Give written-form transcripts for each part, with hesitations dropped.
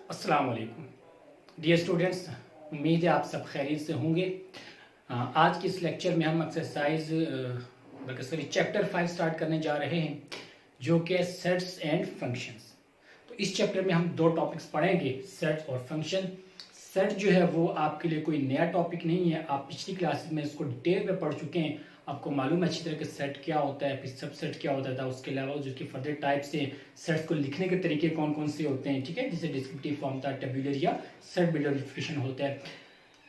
अस्सलाम वालेकुम dear students, उम्मीद है आप सब खैरियत से होंगे। आज के इस लेक्चर में हम एक्सरसाइज बल्कि सॉरी चैप्टर 5 स्टार्ट करने जा रहे हैं, जो कि सेट्स एंड फंक्शंस। तो इस चैप्टर में हम दो टॉपिक्स पढ़ेंगे, सेट्स और फंक्शन। सेट जो है वो आपके लिए कोई नया टॉपिक नहीं है, आप पिछली क्लासेस में इसको डिटेल में पढ़ चुके हैं। आपको मालूम है अच्छी तरह के सेट क्या होता है, फिर सबसेट क्या होता था, उसके अलावा जो फर्दर टाइप्स से सेट्स को लिखने के तरीके कौन कौन से होते हैं, ठीक है, जैसे डिस्क्रिप्टिव फॉर्म था, टेबुलर या सेट बिल्डर होता है।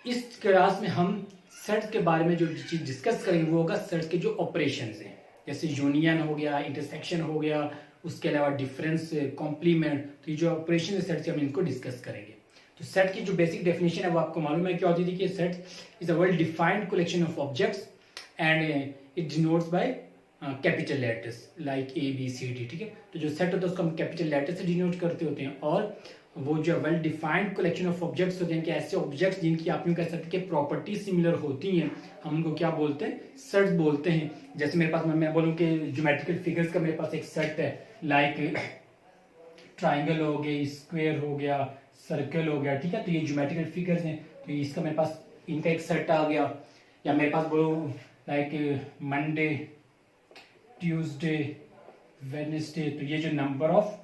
इस क्लास में हम सेट्स के बारे में जो चीज डिस्कस करेंगे वो होगा सेट्स के जो ऑपरेशन हैं, जैसे यूनियन हो गया, इंटरसेक्शन हो गया, उसके अलावा डिफरेंस, कॉम्प्लीमेंट। तो ये जो ऑपरेशन है सेट्स के, हम इनको डिस्कस करेंगे। तो सेट की जो बेसिक डेफिनेशन है वो आपको मालूम है क्या होती थी कि set is a well defined collection of objects and it denotes by capital letters like A B C D, ठीक है। तो जो सेट होता है उसको हम कैपिटल लेटर से डिनोट करते होते हैं, और वो जो well defined collection of objects होते हैं कि ऐसे ऑब्जेक्ट्स जिनकी आप यूं कह सकते हैं कि प्रॉपर्टी सिमिलर होती हैं, हम उनको क्या बोलते हैं, सेट्स बोलते हैं। जैसे मेरे पास, मैं बोलूँ कि ज्योमेट्रिकल फिगर्स का मेरे पास एक सेट है, लाइक ट्राइंगल हो गया, स्क्वायर हो गया, सर्कल हो गया, ठीक है। तो ये ज्योमेट्रिकल फिगर्स हैं, तो इसका मेरे पास इनका एक सेट आ गया। या मेरे पास बोलो लाइक मंडे, ट्यूसडे, वेडनेसडे, तो ये जो नंबर ऑफ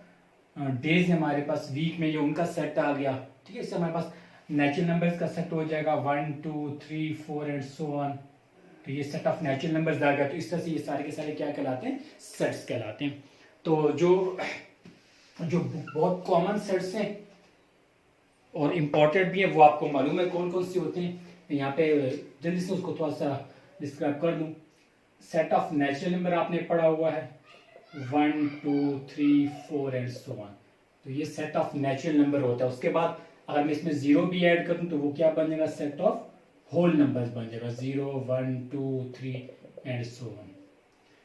डेज है हमारे पास वीक में, ये उनका सेट आ गया, ठीक है। इससे हमारे पास नेचुरल नंबर्स का सेट हो जाएगा 1 2 3 4 एंड सो ऑन। तो ये सेट ऑफ नेचुरल नंबर्स आ गया। तो इस तरह से ये सारे के सारे क्या कहलाते हैं, सेट्स कहलाते हैं। तो जो जो बहुत कॉमन सेट्स हैं और इम्पोर्टेंट भी है वो आपको मालूम है कौन कौन से होते हैं। यहाँ पे जल्दी से उसको थोड़ा सा डिस्क्राइब कर दूं। सेट ऑफ नेचुरल नंबर आपने पढ़ा हुआ है 1 2 3 4 एंड सो ऑन। तो ये सेट ऑफ नेचुरल नंबर होता है। उसके बाद अगर मैं इसमें जीरो भी ऐड करूं तो वो क्या बन जाएगा, सेट ऑफ होल नंबर्स बन जाएगा, 0 1 2 3 एंड सो ऑन,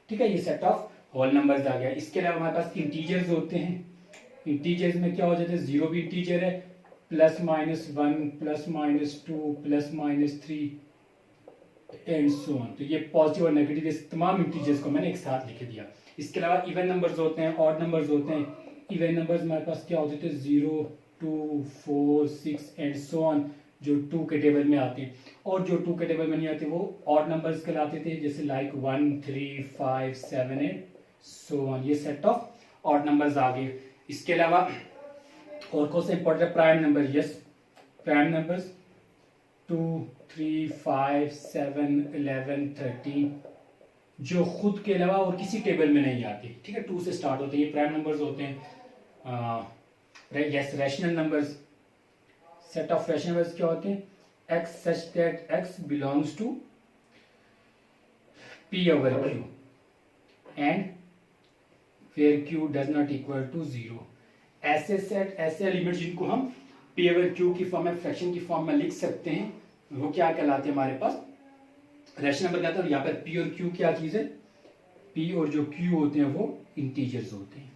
ठीक है। ये सेट ऑफ होल नंबर्स आ गया। इसके अलावा हमारे पास इंटीजर्स होते हैं। इंटीजर्स में क्या हो जाता है, जीरो भी इंटीजर है, plus minus 1 plus minus 2 plus minus 3 and so on. तो ये पॉजिटिव और नेगेटिव तमाम इंटीजर्स को मैंने एक साथ लिख दिया। इसके अलावा इवन नंबर्स होते हैं, ऑड नंबर्स होते हैं। इवन नंबर्स हमारे पास क्या होते थे, 0 2 4 6 एंड सो ऑन, जो 2 के टेबल में आते हैं। और जो 2 के टेबल में नहीं आते वो ऑड नंबर्स कहलाते थे, जैसे लाइक 1 3 5 7 एंड सो ऑन। ये सेट ऑफ ऑड नंबर्स आ गए। इसके अलावा और कौन सा इंपॉर्टेंट है, prime number. Yes, prime numbers 2 3 5 7 11 13, जो खुद के अलावा और किसी टेबल में नहीं आते, ठीक है। 2 से स्टार्ट होते हैं, ये प्राइम नंबर्स होते हैं। Yes, rational numbers. Set of rational numbers क्या होते हैं, x such that x belongs to p over q and where q does not equal to 0। ऐसे सेट, ऐसे एलिमेंट जिनको हम p ओवर q की फॉर्म में, फ्रैक्शन की फॉर्म में लिख सकते हैं, वो क्या कहलाते हैं, हमारे पास रैशनल नंबर कहते हैं। और यहाँ पर p और q क्या चीज है, p और जो q होते हैं वो इंटीजर्स होते हैं,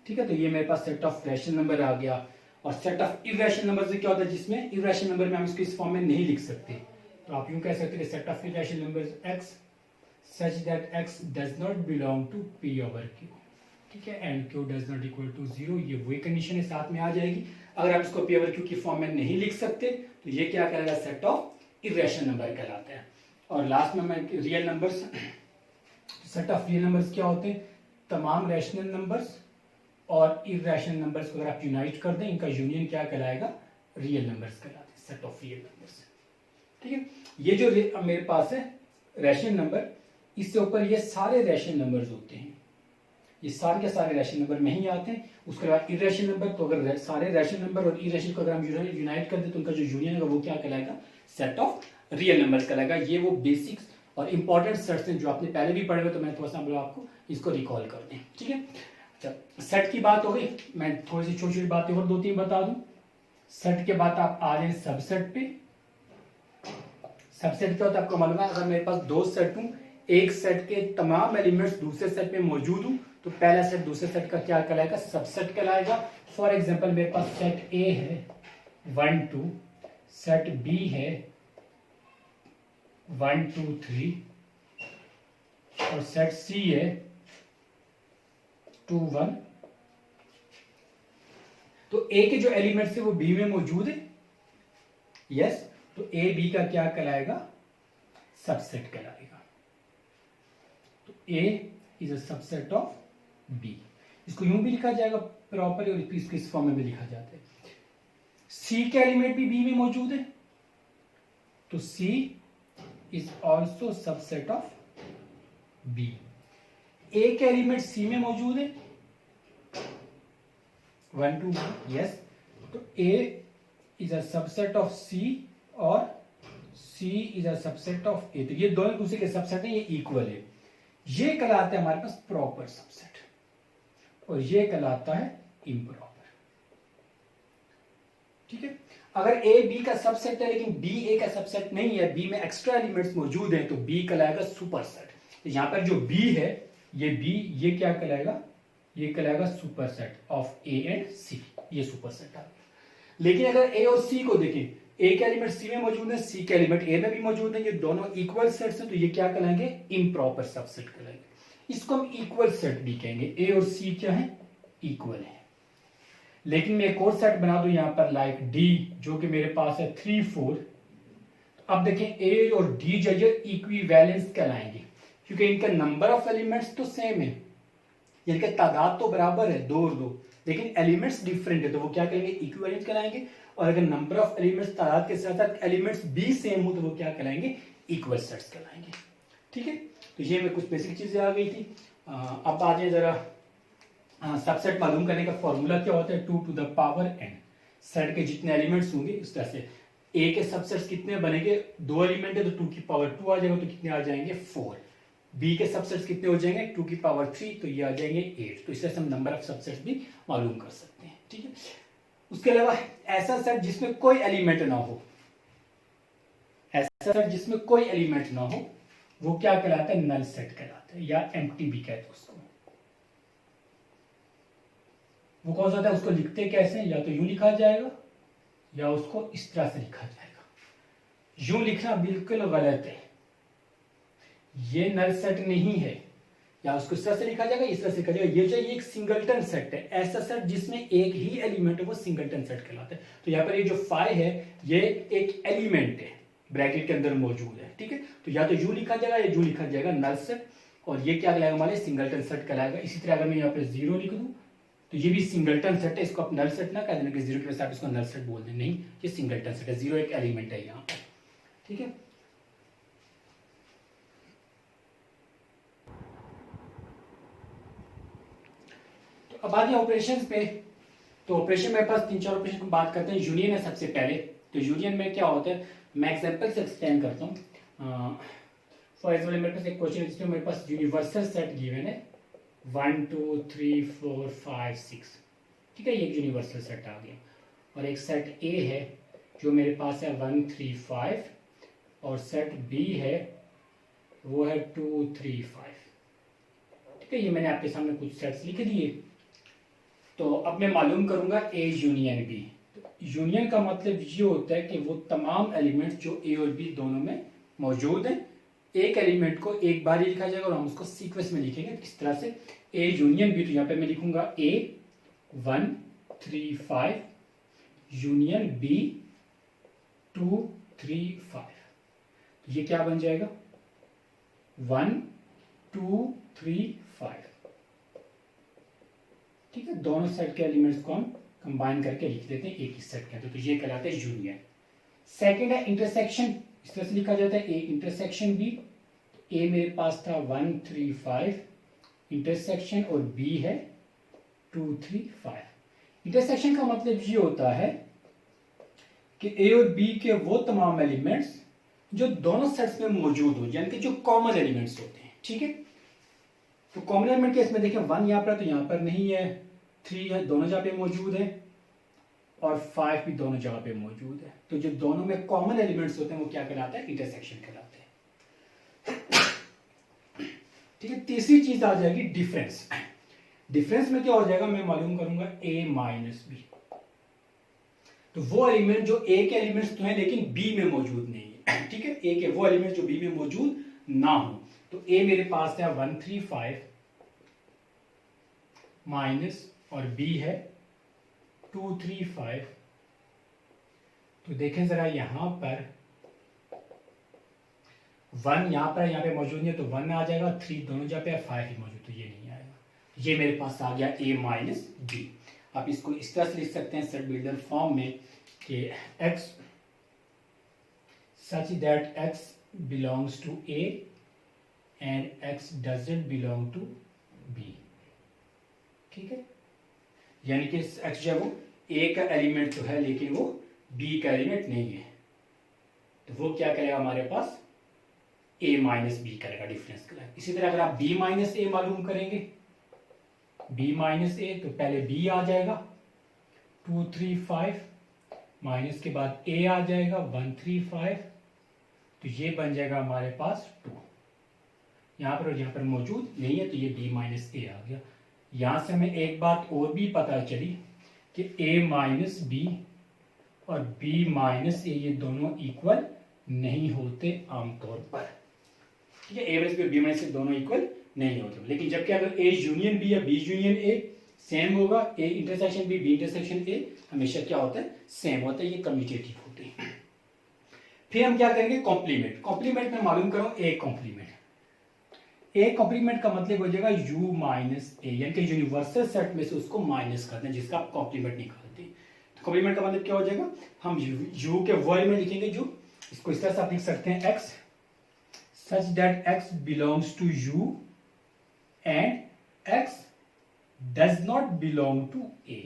ठीक है। तो ये मेरे पास सेट ऑफ रैशनल नंबर आ गया। और सेट ऑफ इर्रेशनल नंबर से क्या होता है, जिसमें इर्रेशनल नंबर में हम इसको इस फॉर्म में नहीं लिख सकते। तो आप यूं कह सकते हैं set of irrational numbers x such that x does not belong to p over q, ठीक है, and q does not equal to 0। ये वही कंडीशन है, साथ में आ जाएगी। अगर आप इसको p ओवर q की फॉर्म में नहीं लिख सकते तो ये क्या कहलाएगा, सेट ऑफ इर्रेशनल नंबर कहलाता है। और लास्ट में मैं real numbers, set of real numbers क्या होते हैं, तमाम रैशनल नंबर्स और इर्रेशनल नंबर्स को अगर आप यूनाइट कर दें, इनका यूनियन क्या कहलाएगा, रियल नंबर्स कहलाते हैं, सेट ऑफ रियल नंबर्स, ठीक है। ये जो मेरे पास है रैशनल नंबर, इससे ऊपर ये सारे रैशनल नंबर्स होते हैं, ये सारे के सारे रैशनल नंबर में ही आते हैं। उसके बाद इर्रेशनल नंबर, तो अगर सारे रैशनल नंबर और इर्रेशनल को अगर हम यूनाइट कर दें तो उनका जो यूनियन होगा वो क्या कहलाएगा, सेट ऑफ रियल नंबर्स कहलाएगा। ये वो बेसिक्स और इंपॉर्टेंट सेट्स हैं जो आपने पहले भी पढ़े हुए, तो मैं थोड़ा सा बोला आपको इसको रिकॉल कर दें, ठीक है। सेट की बात हो गई, मैं थोड़ी सी छोटी छोटी बातें और 2-3 बता दूं। सेट के बाद आप आ जाए सबसेट पे। सबसेट क्या होता है आपको मालूम है, अगर मेरे पास 2 सेट हूं, एक सेट के तमाम एलिमेंट्स दूसरे सेट में मौजूद हूं, तो पहला सेट दूसरे सेट का क्या कहलाएगा, सबसेट कहलाएगा। फॉर एग्जांपल मेरे पास सेट ए है 1 2, सेट बी है 1 2 3, और सेट सी है 2 1। तो ए के जो एलिमेंट्स है वो बी में मौजूद है, यस, तो ए बी का क्या कहलाएगा, सबसेट कहलाएगा। तो A is a subset of B. इसको यूं भी लिखा जाएगा प्रॉपर, और इसको इस फॉर्म में भी लिखा जाता है। सी के एलिमेंट भी बी में मौजूद है, तो C is also subset of B. A के एलिमेंट सी में मौजूद है, 1 2 यस, तो A is a subset of सी और सी इज अ सबसेट ऑफ ए। तो ये दोनों दूसरे के सबसेट है, ये इक्वल है। ये कहलाता है हमारे पास प्रॉपर सबसेट और ये कहलाता है इम्प्रॉपर। ठीक है, अगर ए बी का सबसेट है लेकिन बी ए का सबसेट नहीं है, बी में एक्स्ट्रा एलिमेंट्स मौजूद हैं, तो बी कहलाएगा सुपरसेट। तो यहां पर जो बी है, ये बी, ये क्या कहलाएगा, ये कहलाएगा सुपरसेट ऑफ ए एंड सी, ये सुपरसेट आ गया। लेकिन अगर ए और सी को देखें, ए के एलिमेंट सी में मौजूद है, सी के एलिमेंट ए में भी मौजूद है, ये दोनों इक्वल सेट्स हैं, तो ये क्या कहलाएंगे, इम्प्रॉपर सबसेट कहलाएंगे। इसको हम इक्वल सेट भी कहेंगे। ए और सी क्या है, इक्वल है। लेकिन मैं एक और सेट बना दूं यहां पर, लाइक डी, जो कि मेरे पास है 3 4। अब देखें ए और डी जो है इक्विवेलेंस कहलाएंगे, क्योंकि इनका नंबर ऑफ एलिमेंट्स तो सेम है, इनका तादाद तो बराबर है 2 और 2, लेकिन एलिमेंट्स डिफरेंट है, तो वो क्या कहेंगे, इक्विवेलेंस कहलाएंगे। और अगर नंबर ऑफ एलिमेंट्स तादाद के साथ साथ एलिमेंट्स भी सेम हो, तो वो क्या कहलाएंगे, इक्वल सेट्स कहलाएंगे। ठीक है, तो ये में कुछ बेसिक चीजें आ गई थी। अब आ जाए जरा सबसेट मालूम करने का फॉर्मूला क्या होता है, 2 to the power n। Set के जितने एलिमेंट्स होंगे इस तरह से, ए के सबसेट्स कितने बनेंगे, 2 एलिमेंट है तो 2 की पावर 2 आ जाएगा, तो कितने आ जाएंगे, 4। बी के सबसेट्स कितने हो जाएंगे, 2 की पावर 3, तो ये आ जाएंगे 8। तो इससे हम नंबर ऑफ सबसेट्स भी मालूम कर सकते हैं। ठीक है, उसके अलावा ऐसा सेट जिसमें कोई एलिमेंट ना हो, ऐसा सेट जिसमें कोई एलिमेंट ना हो, वो क्या कहलाता है, नल सेट कहलाता है, या एम्प्टी भी कहते हैं उसको। वो कौन सा होता है, उसको लिखते कैसे, या तो यूं लिखा जाएगा या उसको इस तरह से लिखा जाएगा। यूं लिखना बिल्कुल गलत है, ये नल सेट नहीं है, या उसको इस तरह से लिखा जाएगा, इस तरह से लिखा जाएगा। ये जो एक सिंगलटन सेट है, ऐसा सेट जिसमें एक ही एलिमेंट है, वो सिंगलटन सेट कहलाता है। तो यहाँ पर ये जो 5 है, ये एक एलिमेंट है, ब्रैकेट के अंदर मौजूद है। ठीक है, तो या तो यूं लिखा जाएगा या यूं लिखा जाएगा, नल सेट, और ये क्या कहलाएगा, हमारे सिंगलटन सेट कहलाएगा। इसी तरह अगर मैं यहाँ पे 0 लिख दूं, तो ये भी सिंगलटन सेट है, इसको आप नल सेट ना कह देना कि 0 के वजह से आप इसको नल सेट बोल दें, नहीं, ये सिंगलटन सेट है, 0 एक एलिमेंट है यहाँ पर। ठीक है, तो अब आगे ऑपरेशंस पे। तो ऑपरेशन मेरे पास 3-4 ऑपरेशन की बात करते हैं। यूनियन है सबसे पहले। तो यूनियन में क्या होता है, मैं एग्जांपल से एक्सप्लेन करता हूँ। फॉर एग्जांपल मेरे पास एक क्वेश्चन है जिसमें मेरे पास यूनिवर्सल सेट गिवन है 1 2 3 4 5 6। ठीक है, ये एक यूनिवर्सल सेट आ गया। और एक सेट ए है जो मेरे पास है 1 3 5, और सेट बी है वो है 2 3 5। ठीक है, ये मैंने आपके सामने कुछ सेट्स लिख दिए। तो अब मैं मालूम करूंगा ए यूनियन बी। तो यूनियन का मतलब ये होता है कि वो तमाम एलिमेंट्स जो ए और बी दोनों में मौजूद हैं, एक एलिमेंट को एक बार ही लिखा जाएगा और हम उसको सीक्वेंस में लिखेंगे किस तरह से, ए यूनियन बी। तो यहाँ पे मैं लिखूंगा ए 1 3 5 यूनियन बी 2 3 5। ये क्या बन जाएगा, 1 2 3 5। ठीक है, दोनों सेट के एलिमेंट्स को हम कंबाइन करके लिख देते हैं एक ही सेट के अंदर, तो ये कहलाता है यूनियन। सेकंड है इंटरसेक्शन। इस तरह से लिखा जाता है ए इंटरसेक्शन बी। ए मेरे पास था 1 3 5 इंटरसेक्शन, और बी है 2 3 5। इंटरसेक्शन का मतलब ये होता है कि ए और बी के वो तमाम एलिमेंट्स जो दोनों सेट्स में मौजूद हो, यानी कि जो कॉमन एलिमेंट्स होते हैं। ठीक है, तो कॉमन एलिमेंट केस में देखें 1 यहाँ पर, तो यहाँ पर नहीं है, 3 है, दोनों जगह पे मौजूद है, और 5 भी दोनों जगह पे मौजूद है। तो जो दोनों में कॉमन एलिमेंट्स होते हैं वो क्या कहलाता है, इंटरसेक्शन कहलाते हैं। ठीक है, तीसरी चीज आ जाएगी डिफरेंस। डिफरेंस में क्या हो जाएगा, मैं मालूम करूंगा a माइनस बी। तो वो एलिमेंट जो a के एलिमेंट्स तो हैं लेकिन b में मौजूद नहीं है। ठीक है, a के वो एलिमेंट जो b में मौजूद ना हो। तो a मेरे पास है 1 3 5 माइनस, और b है 2 3 5, तो देखें ज़रा यहाँ पर 1 यहाँ पे मौजूद नहीं है तो 1 आ जाएगा, 3 दोनों जगह पे, 5 ही मौजूद, तो ये नहीं आएगा। ये मेरे पास आ गया a माइनस बी। आप इसको इस तरह से लिख सकते हैं सेट बिल्डर फॉर्म में कि x such that x belongs to a and x doesn't belong to b। ठीक है, यानी कि x जो है वो a का एलिमेंट तो है लेकिन वो b का एलिमेंट नहीं है, तो वो क्या करेगा हमारे पास a माइनस बी करेगा, डिफरेंस करेगा। इसी तरह अगर आप b माइनस ए मालूम करेंगे, b माइनस ए, तो पहले b आ जाएगा 2 3 5, माइनस के बाद a आ जाएगा 1 3 5, तो ये बन जाएगा हमारे पास 2। यहाँ पर और यहाँ पर मौजूद नहीं है तो ये b माइनस ए आ गया। यहाँ से हमें एक बात और भी पता चली कि a माइनस बी और b माइनस ए ये दोनों इक्वल नहीं होते आमतौर पर। ठीक है, a माइनस बी और b माइनस ए दोनों इक्वल नहीं होते, लेकिन जबकि अगर a यूनियन b या b यूनियन a सेम होगा, a intersection b, b intersection a हमेशा क्या होता है, सेम होता है, ये कम्यूटेटिव होते हैं। फिर हम क्या करेंगे, कॉम्प्लीमेंट। कॉम्प्लीमेंट में मालूम करो a कॉम्प्लीमेंट। a कॉम्प्लीमेंट का मतलब हो जाएगा u माइनस a, यानी कि यूनिवर्सल सेट में से उसको माइनस करते हैं जिसका आप कॉम्प्लीमेंट निकालते हैं। तो कॉम्प्लीमेंट का मतलब क्या हो जाएगा, हम u के वो एलिमेंट लिखेंगे जो, इसको इस तरह से आप लिख सकते हैं x such that x belongs to u and x does not belong to a,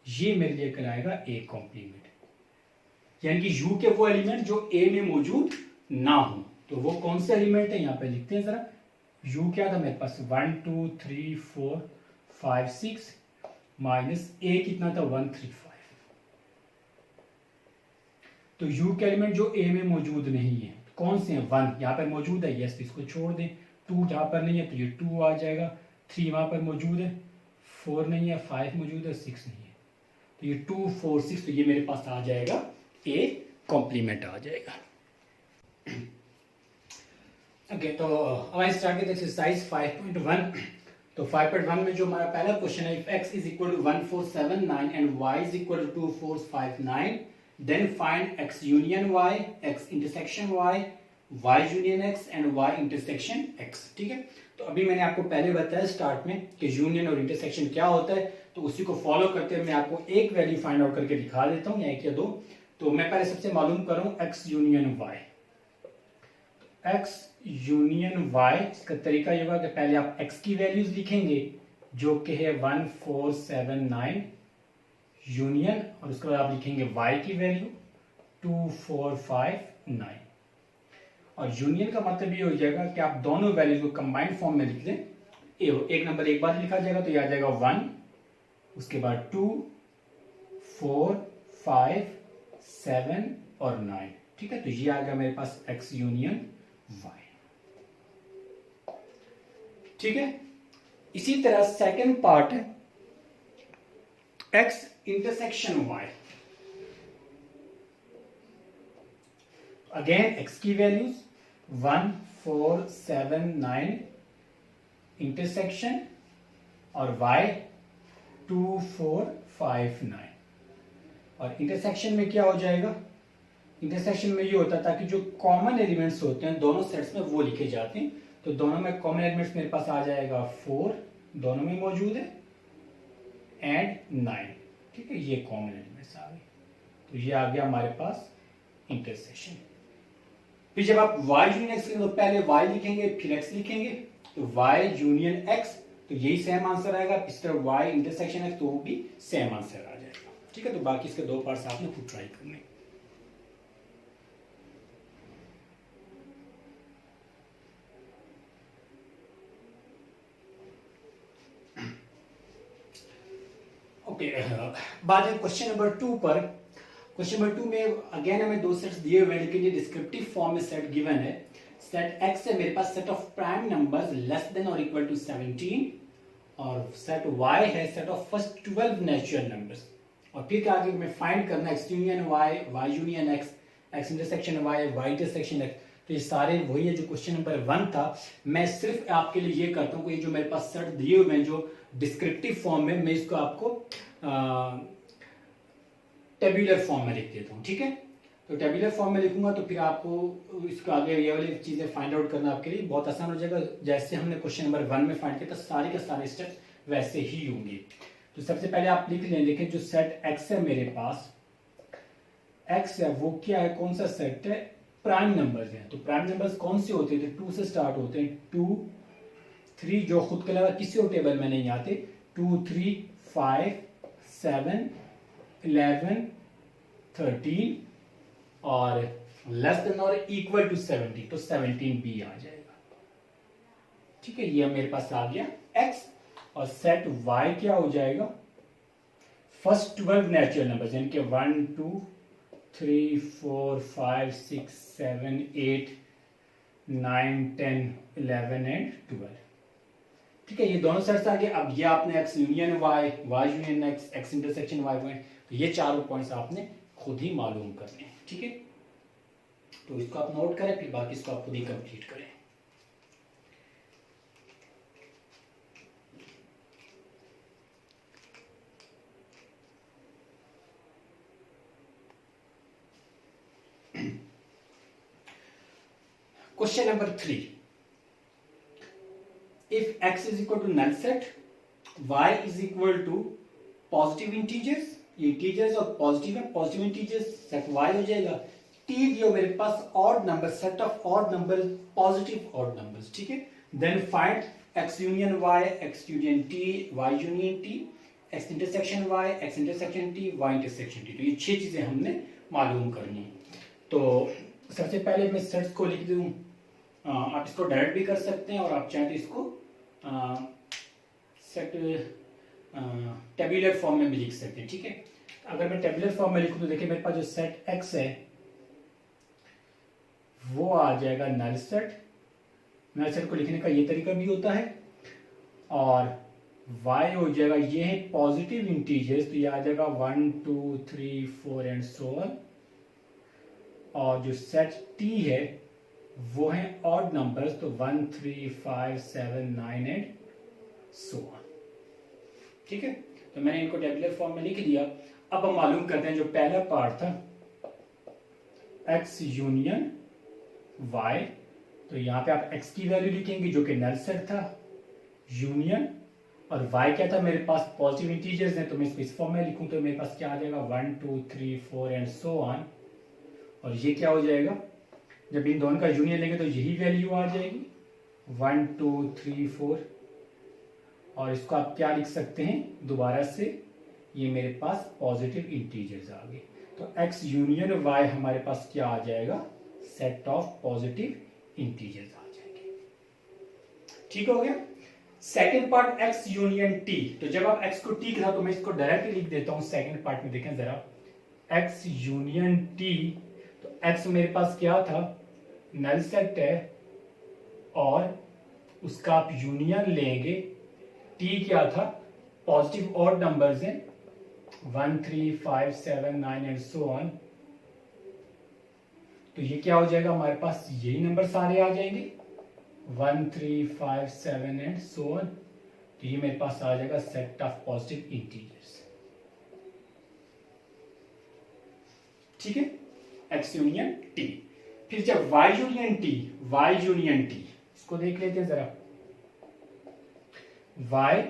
ये मेरे लिए कहलाएगा a कॉम्प्लीमेंट। यानी कि u के वो एलिमेंट जो a में मौजूद ना हो, तो वो कौन से एलिमेंट है यहाँ पे लिखते हैं जरा। u क्या था मेरे पास 1 2 3 4 5 6, माइनस a कितना था 1 3 5, तो u के एलिमेंट जो a में मौजूद नहीं है कौन से हैं, 1 यहाँ पर मौजूद है, यस, इसको छोड़ दें। 2 यहाँ पर नहीं है तो ये 2 आ जाएगा, 3 वहां पर मौजूद है, 4 नहीं है, 5 मौजूद है, 6 नहीं है, तो ये 2 4 6, तो ये मेरे पास आ जाएगा a कॉम्प्लीमेंट आ जाएगा। ओके, तो अब स्टार्ट करते हैं एक्सरसाइज 5.1। तो 5.1 में जो हमारा पहला क्वेश्चन है, if x is equal to 1479 and y is equal to 2459, then find x union y, x intersection y, y union x and y intersection x। ठीक है, तो अभी मैंने आपको पहले बताया स्टार्ट में कि यूनियन और इंटरसेक्शन क्या होता है, तो उसी को फॉलो करते हुए मैं आपको एक वैल्यू फाइंड आउट करके दिखा देता हूँ, या एक या दो। तो मैं पहले सबसे मालूम करूं x union y। x union y, इसका तरीका ये होगा कि पहले आप x की वैल्यूज लिखेंगे जो कि है 1479 यूनियन, और उसके बाद आप लिखेंगे y की वैल्यू 2459, और यूनियन का मतलब ये हो जाएगा कि आप दोनों वैल्यूज को कंबाइंड फॉर्म में लिख दें। एक नंबर एक बार लिखा जाएगा तो ये आ जाएगा 1, उसके बाद 2 4 5 7 और 9। ठीक है, तो ये आ गया मेरे पास x यूनियन y। ठीक है, इसी तरह सेकंड पार्ट है x intersection y। Again x की वैल्यूज 1 4 7 9 इंटरसेक्शन, और y 2 4 5 9। और इंटरसेक्शन में क्या हो जाएगा, इंटरसेक्शन में ये होता था कि जो कॉमन एलिमेंट्स होते हैं दोनों सेट्स में वो लिखे जाते हैं। तो दोनों में कॉमन एलिमेंट्स मेरे पास आ जाएगा 4, दोनों में मौजूद है, एंड 9। ठीक है, ये कॉमन एलिमेंट्स आ गए, तो ये आ गया हमारे पास इंटरसेक्शन। फिर जब आप y यूनियन x तो पहले y लिखेंगे फिर x लिखेंगे, तो y यूनियन x, तो यही सेम आंसर आएगा। इस तरह y इंटरसेक्शन x, तो वो भी सेम आंसर आ जाएगा। ठीक है, तो बाकी इसके दो पार्ट्स आपने खुद ट्राई करने। ओके, बात है क्वेश्चन नंबर 2 पर। क्वेश्चन नंबर 2 में अगेन हमें दो सेट्स दिए हुए हैं, लेकिन ये डिस्क्रिप्टिव फॉर्म में सेट गिवन है। सेट x है मेरे पास set of prime numbers less than और इक्वल टू 17, और सेट y है set of first 12 natural numbers. और फिर क्या आगे में फाइंड करना x union y, y union x, x intersection y, y intersection x। तो ये सारे वही है जो क्वेश्चन नंबर 1 था। मैं सिर्फ आपके लिए ये करता हूँ कि ये जो मेरे पास सेट दिए हुए हैं जो डिस्क्रिप्टिव फॉर्म में, मैं इसको आपको टेबुलर फॉर्म में लिख देता हूँ, ठीक है। तो टेबुलर फॉर्म में लिखूंगा तो फिर आपको इसको आगे ये वाली चीजें फाइंड आउट करना आपके लिए बहुत आसान हो जाएगा। जैसे हमने क्वेश्चन नंबर 1 में फाइंड किया था, सारे के सारे स्टेप्स वैसे ही होंगे। तो सबसे पहले आप लिख लें, देखें जो सेट एक्स है मेरे पास, एक्स है वो क्या है, कौन सा सेट है, प्राइम नंबर्स हैं। तो प्राइम नंबर्स कौन से होते हैं, 2 से स्टार्ट होते हैं, 2 3 जो खुद के अलावा किसी और टेबल में नहीं आते, 2 3 5 7 11 13 और लेस देन और इक्वल टू 70, तो 17 भी आ जाएगा, ठीक है। ये मेरे पास आ गया x। और सेट y क्या हो जाएगा, फर्स्ट 12 नेचुरल नंबर यानी कि 1 2 3 4 5 6 7 8 9 10 11 एंड 12, ठीक है। ये दोनों सेट्स आ गए। अब ये आपने x union y, y union x, x intersection y point, तो ये चारों पॉइंट्स आपने खुद ही मालूम करने हैं, ठीक है। तो इसको आप नोट करें, फिर बाकी इसको आप खुद ही कंप्लीट करें। Question number 3, if x is equal to null set, y is equal to positive integers, ये इंटीजर्स और पॉजिटिव है, पॉजिटिव इंटीजर्स सेट y हो जाएगा। t दियो मेरे पास odd number, set of odd number, positive odd numbers, ठीक है। Then find x union y, x union t, y union t, x intersection y, x intersection t, y intersection t। तो ये 6 चीजें हमने मालूम करनी है। तो सबसे पहले मैं सेट्स को लिख दूं, आप इसको डायरेक्ट भी कर सकते हैं और आप चाहें तो इसको सेट टेबुलर फॉर्म में भी लिख सकते हैं, ठीक है। अगर मैं टेबुलर फॉर्म में लिखूं तो देखिए मेरे पास जो सेट x है वो आ जाएगा नल सेट। नल सेट को लिखने का ये तरीका भी होता है। और y हो जाएगा, ये है पॉजिटिव इंटीजर्स, तो ये आ जाएगा 1 2 3 4 एंड सो ऑन। और जो सेट t है वो है ऑड नंबर्स, तो 1 3 5 7 9 एंड सो ऑन, ठीक है। तो मैंने इनको टेबुलर फॉर्म में लिख दिया। अब हम मालूम करते हैं जो पहला पार्ट था x यूनियन y, तो यहां पे आप x की वैल्यू लिखेंगे जो कि नल सेट था, यूनियन, और y क्या था मेरे पास पॉजिटिव इंटीजर्स हैं, तो मैं इसको इस फॉर्म में लिखूं तो मेरे पास क्या आ जाएगा 1 2 3 4 एंड सो ऑन। और ये क्या हो जाएगा, जब इन दोनों का यूनियन लेंगे तो यही वैल्यू आ जाएगी 1 2 3 4। और इसको आप क्या लिख सकते हैं दोबारा से, ये मेरे पास पॉजिटिव इंटीजर्स आ गए। तो x यूनियन y हमारे पास क्या आ जाएगा, सेट ऑफ पॉजिटिव इंटीजर्स आ जाएंगे, ठीक हो गया। Second part x union t, तो जब आप x को t के साथ, तो मैं इसको डायरेक्ट लिख देता हूं सेकंड पार्ट में, देखें जरा x यूनियन t। तो x मेरे पास क्या था, नल सेट है और उसका आप यूनियन लेंगे, t क्या था पॉजिटिव ऑड नंबर्स हैं 1 3 5 7 9 एंड सो ऑन। तो ये क्या हो जाएगा, हमारे पास यही नंबर सारे आ जाएंगे 1 3 5 7 एंड सो ऑन। तो ये मेरे पास आ जाएगा सेट ऑफ पॉजिटिव इंटीजर्स, ठीक है, x यूनियन t। फिर जब y union t, y union t, इसको देख लेते हैं जरा, y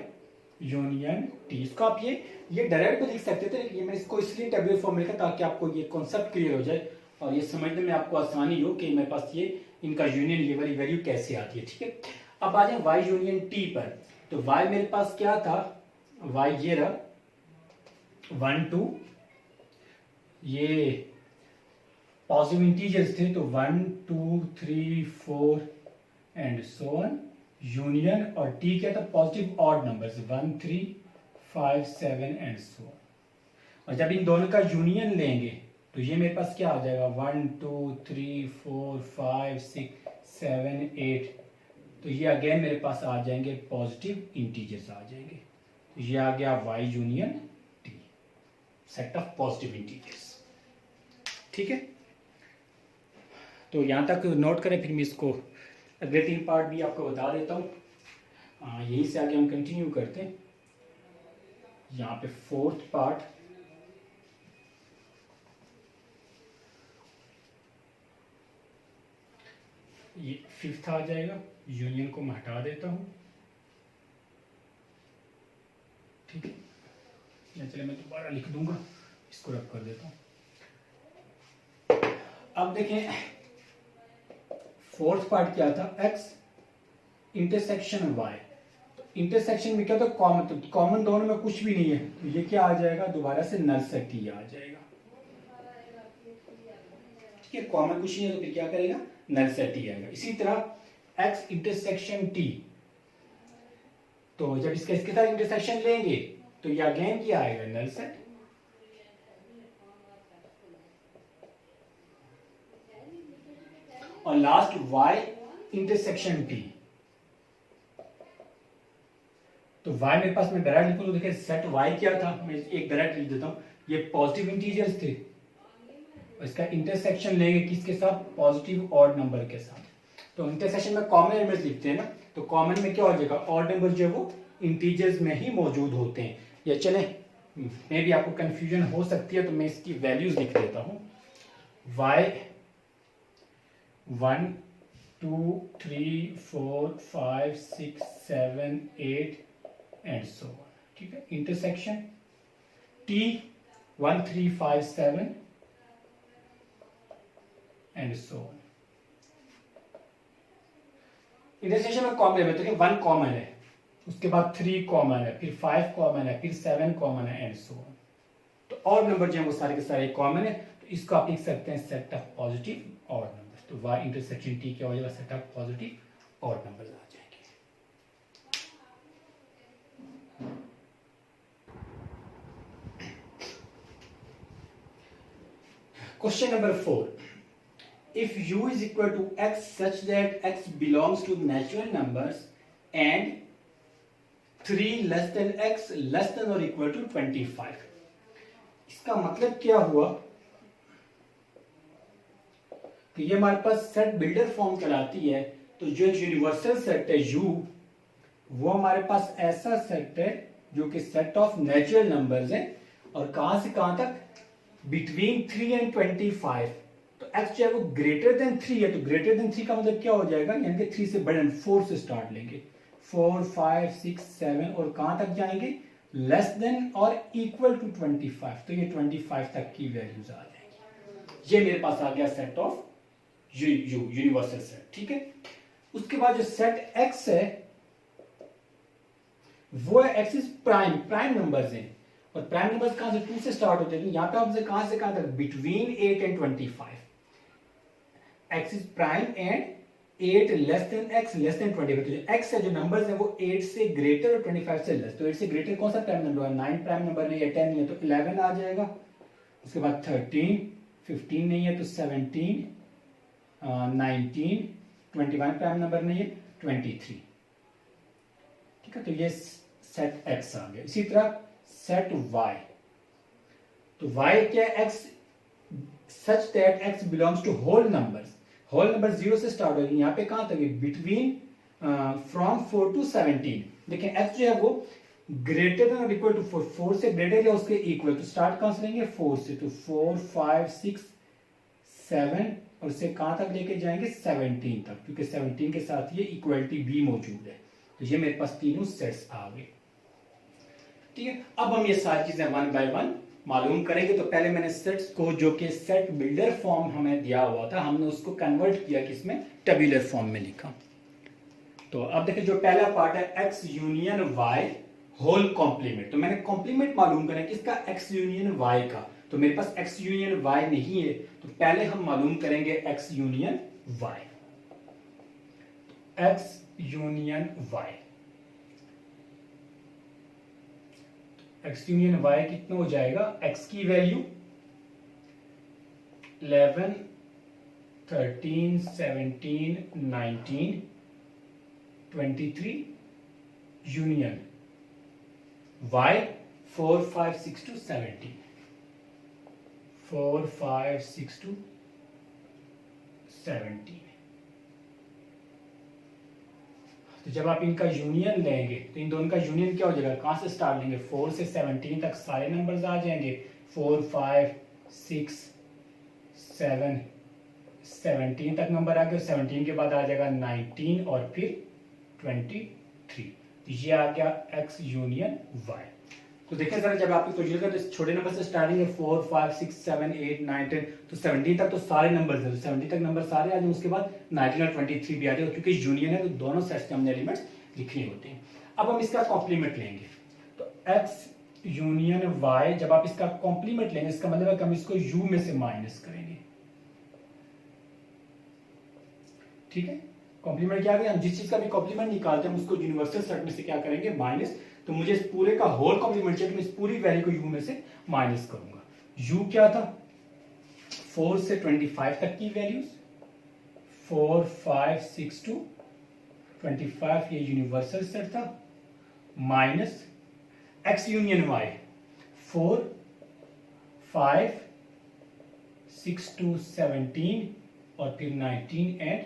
यूनियन t, इसको आप ये डायरेक्ट भी लिख सकते थे, लेकिन मैं इसको इसलिए टेबुलर फॉर्म में लिखा ताकि आपको ये कॉन्सेप्ट क्लियर हो जाए और ये समझने में आपको आसानी हो कि मेरे पास ये इनका यूनियन ये वाली वैल्यू कैसे आती है, ठीक है। अब आ जाए y यूनियन t पर। तो y मेरे पास क्या था, y ये रहा 1 2, ये पॉजिटिव इंटीजर्स थे, तो 1 2 3 4 एंड सो ऑन, यूनियन, और t क्या था positive odd numbers 1 3 5 7 and so on. और जब इन दोनों का यूनियन लेंगे तो ये मेरे पास क्या आ जाएगा 1 2 3 4 5 6 7 8। तो ये अगेन मेरे पास आ जाएंगे पॉजिटिव इंटीजर्स आ जाएंगे। तो ये आ गया y union t, set of positive integers, ठीक है। तो यहां तक नोट करें, फिर मैं इसको अगले 3 पार्ट भी आपको बता देता हूँ। यहीं से आगे हम कंटिन्यू करते हैं। यहाँ पे फोर्थ पार्ट ये फिफ्थ आ जाएगा, यूनियन को मैं हटा देता हूँ, ठीक है। या चले मैं दोबारा लिख दूंगा, इसको रब कर देता हूँ। अब देखें फोर्थ पार्ट क्या था, एक्स इंटरसेक्शन वाई। तो इंटरसेक्शन में क्या था, कॉमन, तो कॉमन दोनों में कुछ भी नहीं है, तो ये क्या आ जाएगा, दोबारा से नल सेट ही आ जाएगा, ठीक है। कॉमन कुछ नहीं है तो फिर क्या करेगा, नल सेट ही आएगा। इसी तरह एक्स इंटरसेक्शन टी, तो जब इसके साथ इंटरसेक्शन लेंगे तो ये अगेन क्या आएगा, नल सेट। और लास्ट y इंटरसेक्शन t, तो y मेरे पास मैं डायरेक्ट लिखूं तो देखिए सेट y क्या था, मैं एक डायरेक्ट लिख देता हूं, ये पॉजिटिव इंटीजर्स थे, और इसका इंटरसेक्शन लेंगे किसके साथ, पॉजिटिव ऑड नंबर के साथ। तो इंटरसेक्शन में कॉमन एलिमेंट्स लिखते हैं ना, तो कॉमन में क्या हो जाएगा, ऑड नंबर जो है वो इंटीजर्स में ही मौजूद होते हैं। या चले मे भी आपको कंफ्यूजन हो सकती है, तो मैं इसकी वैल्यूज लिख देता हूं, y 1 2 3 4 5 6 7 8 एंड सो ऑन, ठीक है। Intersection t 1 3 5 7 and so on. Intersection में कॉमन है, तो 1 कॉमन है, उसके बाद 3 कॉमन है, फिर 5 कॉमन है, फिर 7 कॉमन है एंड सो ऑन। तो ऑड नंबर जो है वो सारे के सारे कॉमन है, तो इसको आप लिख सकते हैं set of positive odd number. तो y इंटरसेक्शन t क्या हो जाएगा, set of positive odd numbers आ जाएंगे। Question number 4, if u is equal to x such that x belongs to natural numbers and 3 less than x less than or equal to 25, इसका मतलब क्या हुआ कि ये हमारे पास सेट बिल्डर फॉर्म कहलाती है। तो जो एक यूनिवर्सल सेट है u, वो हमारे पास ऐसा सेट है जो कि सेट ऑफ नेचुरल नंबर्स है, और कहां से कहां तक, बिटवीन 3 एंड 25। तो x जो है वो ग्रेटर देन 3 है, तो ग्रेटर देन 3 का मतलब क्या हो जाएगा, यानी कि 3 से बड़े 4 से स्टार्ट लेंगे, 4 5 6 7 और कहां तक जाएंगे, लेस देन और इक्वल टू 25। तो ये 25 तक की वैल्यूज आ जाएंगी। ये मेरे पास आ गया सेट ऑफ यूनिवर्सल सेट, ठीक है। उसके बाद जो सेट x है वो है x इज प्राइम नंबर्स हैं, और प्राइम नंबर्स कहां से, 2 से स्टार्ट होते हैं, तो यहां पे आपसे कहां से कहां तक, between 8 and 25। x is prime and 8 less than x less than 25। तो जो x है, जो नंबर्स है वो 8 से ग्रेटर और 25 से लेस। तो 8 से ग्रेटर कौन सा प्राइम नंबर है, 9 प्राइम नंबर नहीं है, 10 नहीं है, तो 11 आ जाएगा। उसके बाद 13, 15 नहीं है तो 17, 19, 21 प्राइम नंबर नहीं है, 23, ठीक है। तो ये सेट x आ गया। इसी तरह सेट y, तो y क्या है, x such that x belongs to whole numbers. Whole number 0 से स्टार्ट होगी, यहाँ पे कहां तक है, बिटवीन फ्रॉम 4 टू 17। देखिए x जो है वो ग्रेटर देन और इक्वल टू 4, 4 से ग्रेटर या उसके इक्वल, तो स्टार्ट कहां से लेंगे, 4 से, तो 4 5 6 7 और इसे कहां तक लेके जाएंगे, 17 तक, क्योंकि 17 के साथ ये इक्वलिटी भी मौजूद है। तो ये मेरे पास तीनों सेट्स आ गए, ठीक है। अब हम ये सारी चीजें वन बाय वन मालूम करेंगे। तो पहले मैंने सेट्स को, जो कि सेट बिल्डर फॉर्म हमें दिया हुआ था, हमने उसको कन्वर्ट किया किसमें, टेबुलर फॉर्म में लिखा। तो अब देखिए जो पहला पार्ट है x union y whole complement. तो मैंने कॉम्प्लीमेंट मालूम करना है किसका, x यूनियन y का। तो मेरे पास x यूनियन y नहीं है, तो पहले हम मालूम करेंगे x union y। x union y, x union y कितना हो जाएगा, x की value 11 13 17 19 23 union y 4 5 6 to 17, 4 5 6 to 17। तो जब आप इनका यूनियन लेंगे तो इन दोनों का यूनियन क्या हो जाएगा, कहां से स्टार्ट लेंगे, 4 से 17 तक सारे नंबर्स आ जाएंगे, 4 5 6 7 17 तक नंबर आ गया, 17 के बाद आ जाएगा 19 और फिर 23। तो ये आ गया x यूनियन y। तो देखिए सर, जब आपकी क्वेश्चन का तो छोटे नंबर से स्टार्टिंग है 4 5 6 7 8 9 10, तो 17 तक तो सारे नंबर है, तो 70 तक नंबर सारे आ जाए, उसके बाद 19 और 23 भी आ जाए, क्योंकि यूनियन है तो दोनों सेट्स के हमने एलिमेंट्स लिखने होते हैं। अब हम इसका कॉम्प्लीमेंट लेंगे, तो x यूनियन y, जब आप इसका कॉम्प्लीमेंट लेंगे इसका मतलब है कि हम इसको u में से माइनस करेंगे। ठीक है, कॉम्प्लीमेंट क्या है, हम जिस चीज का भी कॉम्प्लीमेंट निकालते हैं उसको यूनिवर्सल सेट में से क्या करेंगे, माइनस। तो मुझे इस पूरे का होल कॉम्प्लीमेंट चाहिए, तो मैं इस पूरी वैल्यू को u में से माइनस करूंगा। u क्या था, 4 से 25 तक की वैल्यूज, 4 5 6 to 25 ये यूनिवर्सल सेट था, minus x union y 4 5 6 to 17 और फिर 19 and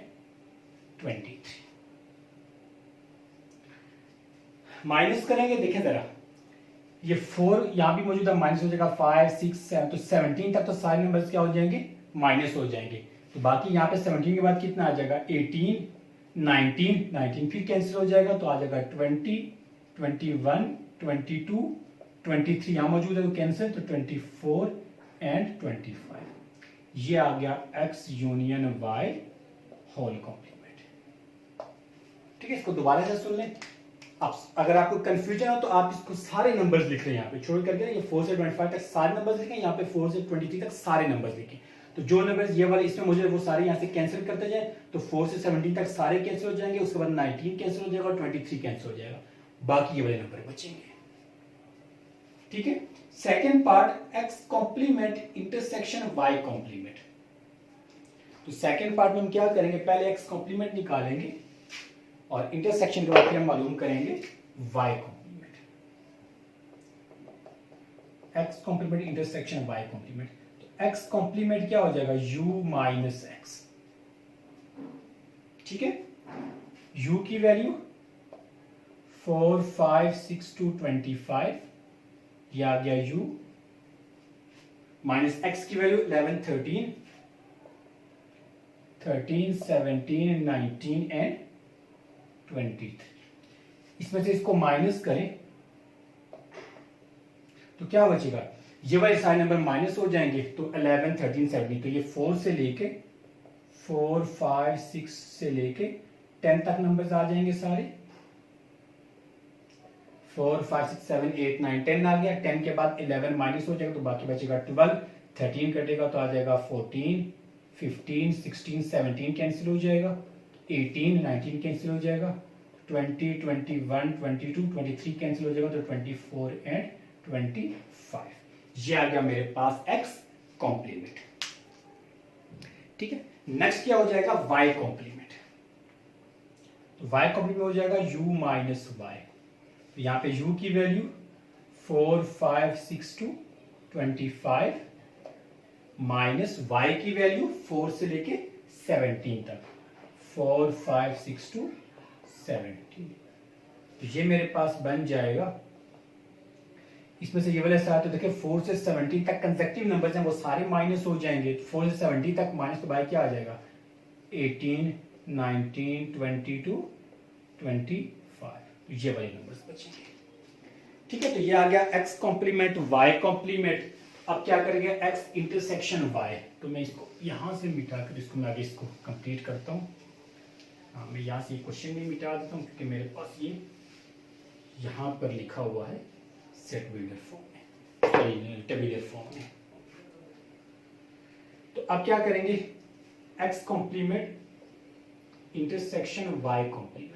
23। माइनस करेंगे, देखें जरा, ये 4 यहां भी मौजूद है, माइनस हो जाएगा 5 6 7, तो 17 तक तो सारे नंबर्स क्या हो जाएंगे, माइनस हो जाएंगे। तो बाकी यहाँ पे 17 के बाद कितना आ जाएगा, 18 19 फिर कैंसिल हो जाएगा, तो आ जाएगा 20 21 22 23 यहाँ मौजूद है तो कैंसिल, तो 24 एंड 25। ये आ गया x union y whole complement. ठीक है, इसको दोबारा से सुन लें। आप अगर आपको कंफ्यूजन हो तो आप इसको सारे नंबर्स लिख रहे हैं, यहाँ पे छोड़ करके ये 4 से 25 तक सारे नंबर्स लिखें, यहाँ पे 4 से 23 तक सारे नंबर्स लिखें। तो जो नंबर्स ये वाले इसमें मुझे वो सारे यहाँ से कैंसिल करते जाए, तो 4 से 17 तक सारे कैंसिल हो जाएंगे, उसके बाद 19 कैंसिल हो जाएगा और 23 कैंसिल हो जाएगा, बाकी ये वाले नंबर बचेंगे। ठीक है, second part x complement intersection y complement. तो सेकेंड पार्ट में हम क्या करेंगे, पहले x कॉम्प्लीमेंट निकालेंगे और इंटरसेक्शन के बाद फिर हम मालूम करेंगे y complement. x complement intersection y complement. तो x कॉम्प्लीमेंट क्या हो जाएगा, u माइनस एक्स। ठीक है, u की वैल्यू 4 5 6 to 25, ये आ गया u, माइनस x की वैल्यू 11 13 17 19 एंड 23। इसमें से इसको माइनस करें तो क्या बचेगा, ये वाले सारे नंबर माइनस हो जाएंगे, तो 11 13 17, तो ये 4 से लेके 4 5 6 से लेके 10 तक नंबर्स आ जाएंगे सारे। 4 5 6 7 8 9 10 आ गया, 10 के बाद 11 माइनस हो जाएगा, तो बाकी बचेगा 12, 13 कटेगा तो आ जाएगा 14 15 16 17 कैंसिल हो जाएगा, 18 19 कैंसिल हो जाएगा, 20 21 22 23 कैंसिल हो जाएगा, तो 24 एंड 25। ये आ गया मेरे पास x कॉम्प्लीमेंट। ठीक है, नेक्स्ट क्या हो जाएगा, y कॉम्प्लीमेंट। तो y कॉम्प्लीमेंट हो जाएगा u माइनस y। तो यहां पे u की वैल्यू 4 5 6 to 25 माइनस y की वैल्यू 4 से लेके 17 तक, 4 5 6 to 17। तो ये मेरे पास बन जाएगा, इसमें से ये वाले सारे, तो देखिए 4 से 17 तक कंसेक्टिव नंबर्स हैं, वो सारे माइनस हो जाएंगे। 4 से 17 तक माइनस, तो बाई क्या आ जाएगा, 18 19 22 25, ये वाले नंबर्स बचेंगे। ठीक है, तो ये आ गया x कॉम्प्लीमेंट y कॉम्प्लीमेंट। अब क्या करेंगे, x इंटरसेक्शन y। तो मैं इसको यहां से मिटा कर इसको मैं आगे इसको कंप्लीट करता हूं। हाँ, मैं यहां से क्वेश्चन भी मिटा देता हूं, क्योंकि मेरे पास ये यहां पर लिखा हुआ है सेट बिल्डर फॉर्म में, सॉरी टेबुलर फॉर्म में। तो अब क्या करेंगे, x complement intersection y complement.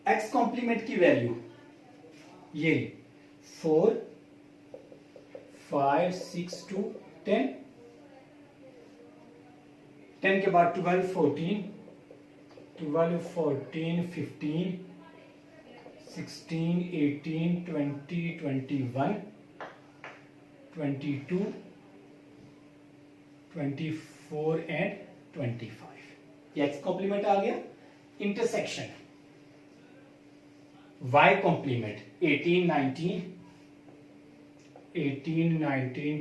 x complement की वैल्यू ये 4 5 6 to 10, 10 के बाद 12 14 15 16 18 20 21 22 24 एंड 25। ये x कॉम्प्लीमेंट आ गया। Intersection y complement 18 19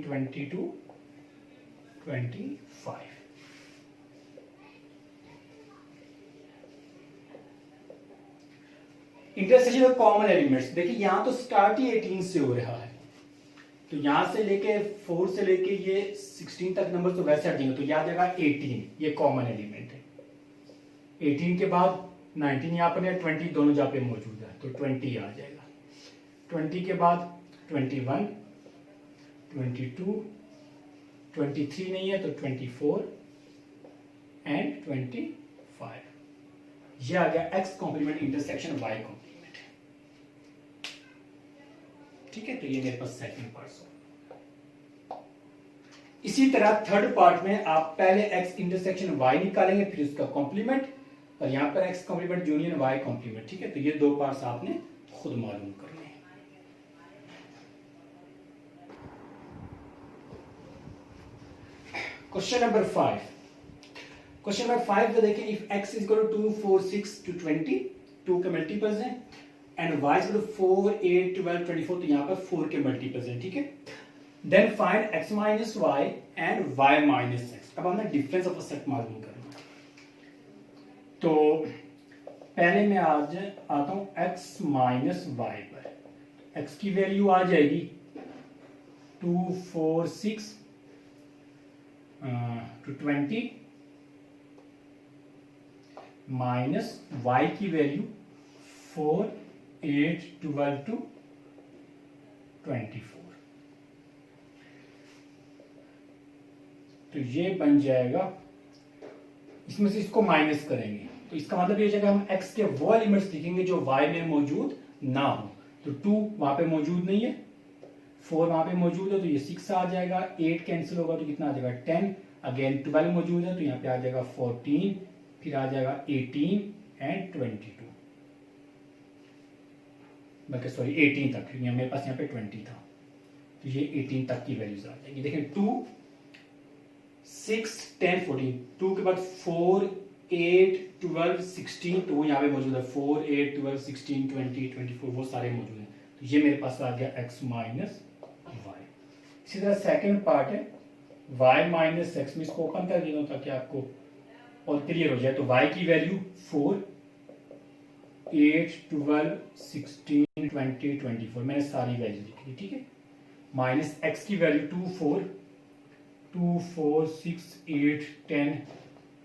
22 25। Intersection of common elements, देखिए यहां तो स्टार्ट ही 18 से हो रहा है, तो यहां से लेके 4 से लेके ये 16 तक नंबर तो वैसे हट जाएंगे, तो याद आएगा 18, ये कॉमन एलिमेंट है। 18 के बाद 19 यहाँ पर है, 20 दोनों जहाँ पे मौजूद है, तो 20 आ जाएगा। 20 के बाद 21, 22, 23 नहीं है तो 24 एंड 25। ये आ गया x complement intersection y complement. ठीक है, तो ये मेरे पास सेकंड पार्ट हो। इसी तरह थर्ड पार्ट में आप पहले x इंटरसेक्शन y निकालेंगे, फिर उसका कॉम्प्लीमेंट, और यहां पर x complement union y complement. ठीक है, तो ये दो पार्ट्स आपने खुद मालूम करने हैं। Question number 5। क्वेश्चन नंबर 5 को देखिए, if x is equal to 2, 4, 6 to 20, 2 के मल्टीपल्स हैं, and y is equal to 4, 8, 12, 24, तो यहां पर 4 के मल्टीपल्स हैं। ठीक है, then find x minus y and y minus x। अब हमें डिफरेंस ऑफ अ सेट मालूम करना है, तो पहले मैं आज आता हूं x माइनस y पर। x की वैल्यू आ जाएगी 2, 4, 6 to 20 माइनस y की वैल्यू 4, 8, 12 to 24। तो ये बन जाएगा, इसमें से इसको माइनस करेंगे तो इसका मतलब ये जाएगा हम x के वो एलिमेंट्स लिखेंगे जो y में मौजूद ना हो। तो 2 वहां पे मौजूद नहीं है, 4 वहां पे मौजूद है तो ये 6 आ जाएगा, 8 कैंसिल होगा तो कितना आ जाएगा 10, अगेन 12 मौजूद है तो यहाँ पे आ जाएगा 14, फिर आ जाएगा 18 एंड 22, बल्कि सॉरी 18 तक, क्योंकि मेरे पास यहाँ पे 20 था, तो ये 18 तक की वैल्यूज आ जाएगी। देखें 2, 6, 10, 14, 2 के बाद 4, 8, 12, 16, तो वो यहाँ पे मौजूद है 4, 8, 12, 16, 20, 24, वो सारे मौजूद हैं, तो ये मेरे पास आ गया x माइनस वाई। इसी तरह सेकेंड पार्ट है y माइनस एक्स, में इसको ओपन कर देता हूं ताकि आपको और क्लियर हो जाए। तो y की वैल्यू 4, 8, 12, 16, 20, 24, मैंने सारी वैल्यू लिखी। ठीक है, माइनस x की वैल्यू 2, 4, 2, 4, 6, 8, 10,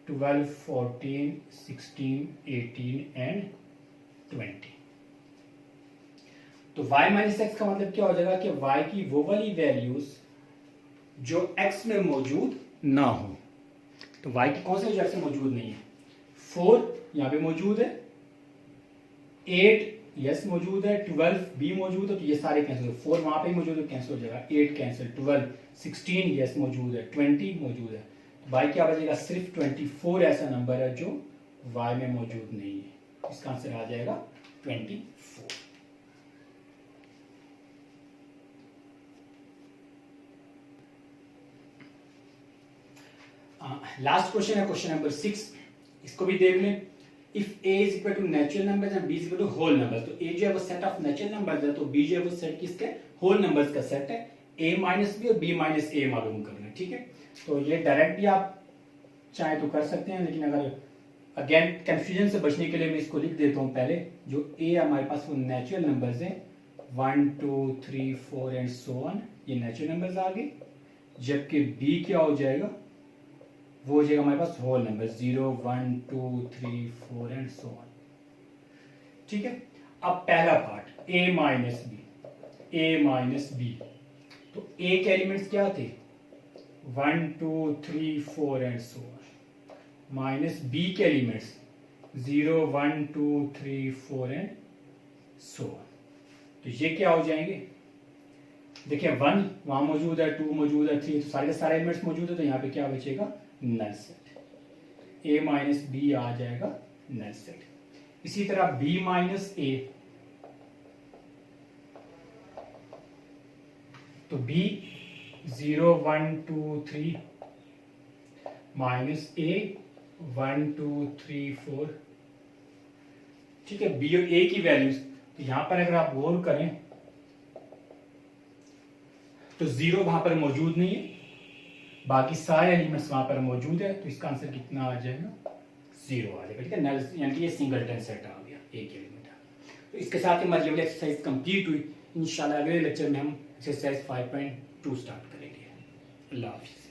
12, 14, 16, 18 एंड 20। तो y माइनस एक्स का मतलब क्या हो जाएगा कि y की वो वाली वैल्यूज जो x में मौजूद ना हो। तो y की कौन सी x में मौजूद नहीं है, 4 यहां पे मौजूद है, 8 यस मौजूद है, 12 भी मौजूद है, तो ये सारे कैंसिल हो, 4 वहां पे मौजूद है कैंसिल हो जाएगा, 8 कैंसिल, 12, 16 यस मौजूद है, 20 मौजूद है, तो y क्या बचेगा, सिर्फ 24 ऐसा नंबर है जो y में मौजूद नहीं है। इसका आंसर आ जाएगा 24। लास्ट क्वेश्चन है क्वेश्चन नंबर 6, इसको भी देख लें। If a is equal to natural numbers and b is equal to whole numbers, तो a जो है वो सेट ऑफ नेचुरल नंबर्स है, तो b जो है वो सेट किसके, होल नंबर्स का सेट है। a माइनस बी और b माइनस a मालूम करना है। ठीक है, तो ये डायरेक्ट भी आप चाहे तो कर सकते हैं, लेकिन अगर अगेन कंफ्यूजन से बचने के लिए मैं इसको लिख देता हूँ पहले। जो a हमारे पास वो नेचुरल नंबर्स है, 1, 2, 3, 4 एंड सो ऑन, ये नेचुरल नंबर्स आ गए, जबकि b क्या हो जाएगा, वो हो जाएगा हमारे पास whole number 0, 1, 2, 3, 4 and so on. ठीक है, अब पहला पार्ट a माइनस बी, तो a के एलिमेंट्स क्या थे, 1, 2, 3, 4 and so on, minus b के एलिमेंट्स 0, 1, 2, 3, 4 एंड सो ऑन। तो ये क्या हो जाएंगे, देखिए 1 वहां मौजूद है, 2 मौजूद है, 3, तो सारे के सारे एलिमेंट्स मौजूद है, तो यहाँ पे क्या बचेगा, null set, a minus B आ जाएगा नल सेट। इसी तरह b माइनस a, तो b 0, 1, 2, 3 माइनस a 1, 2, 3, 4। ठीक है, b और a की वैल्यूज, तो यहां पर अगर आप गौर करें तो 0 वहां पर मौजूद नहीं है, बाकी सारे एलिमेंट्स वहाँ पर मौजूद है, तो इसका आंसर कितना आ जाएगा, 0 आ जाएगा। ठीक है, नल यानी कि ये सिंगलटन सेट आ गया, एक एलिमेंट आ गया। तो इसके साथ हमारी ये एक्सरसाइज कंप्लीट हुई। इंशाल्लाह अगले लेक्चर में हम एक्सरसाइज 5.2 स्टार्ट करेंगे। अल्लाह हाफिज़।